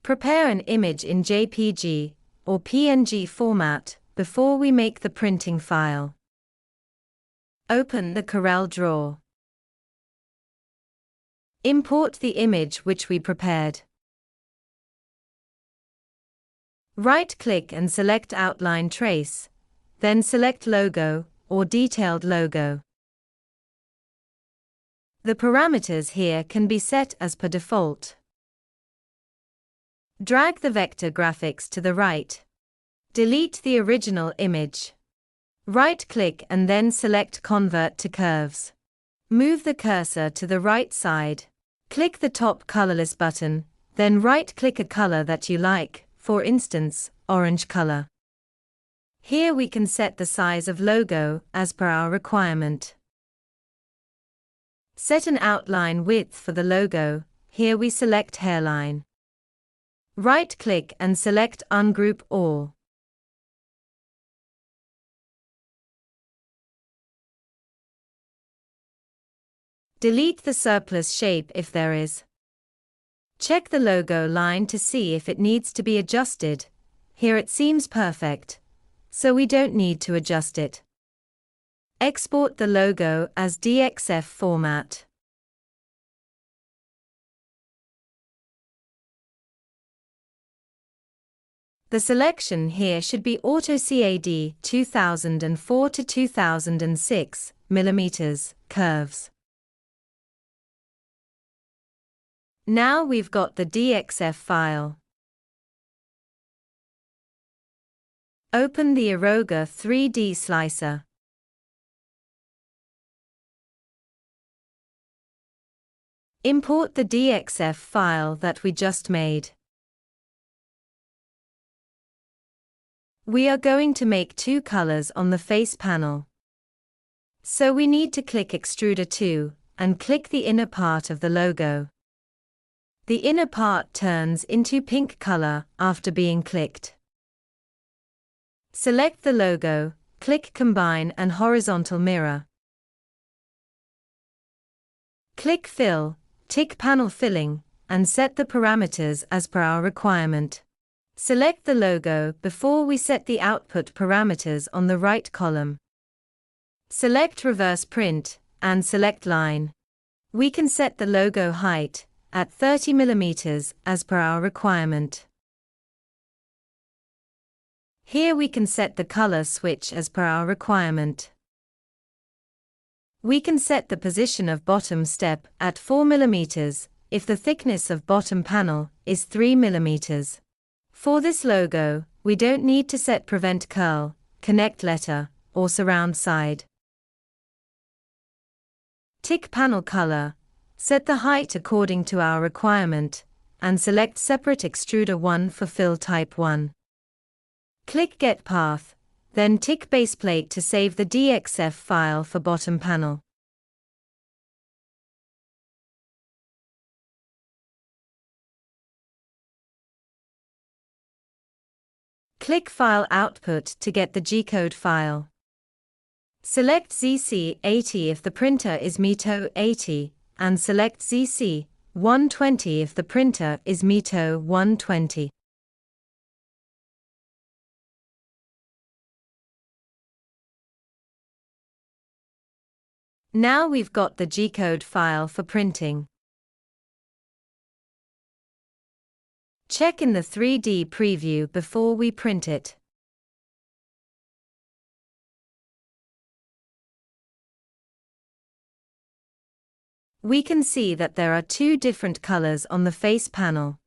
Prepare an image in JPG or PNG format before we make the printing file. Open the Corel Draw. Import the image which we prepared. Right-click and select Outline Trace, then select Logo or Detailed Logo. The parameters here can be set as per default. Drag the vector graphics to the right. Delete the original image. Right-click and then select Convert to Curves. Move the cursor to the right side. Click the top colorless button, then right-click a color that you like, for instance, orange color. Here we can set the size of logo as per our requirement. Set an outline width for the logo. Here we select hairline. Right-click and select Ungroup All. Delete the surplus shape if there is. Check the logo line to see if it needs to be adjusted. Here it seems perfect, so we don't need to adjust it. Export the logo as DXF format. The selection here should be Auto CAD 2004 to 2006 mm curves. Now we've got the DXF file. Open the IROGA 3D slicer. Import the DXF file that we just made. We are going to make two colors on the face panel. So we need to click Extruder 2 and click the inner part of the logo. The inner part turns into pink color after being clicked. Select the logo, click Combine and Horizontal Mirror. Click Fill, tick Panel Filling, and set the parameters as per our requirement. Select the logo before we set the output parameters on the right column. Select Reverse Print, and select Line. We can set the logo height at 30 mm as per our requirement. Here we can set the color switch as per our requirement. We can set the position of bottom step at 4 mm if the thickness of bottom panel is 3 mm. For this logo, we don't need to set Prevent Curl, Connect Letter, or Surround Side. Tick Panel Color, set the height according to our requirement, and select Separate Extruder 1 for Fill Type 1. Click Get Path, then tick Baseplate to save the DXF file for bottom panel. Click File Output to get the G-code file. Select ZC80 if the printer is MITO 80, and select ZC120 if the printer is MITO 120. Now we've got the G-code file for printing. Check in the 3D preview before we print it. We can see that there are two different colors on the face panel.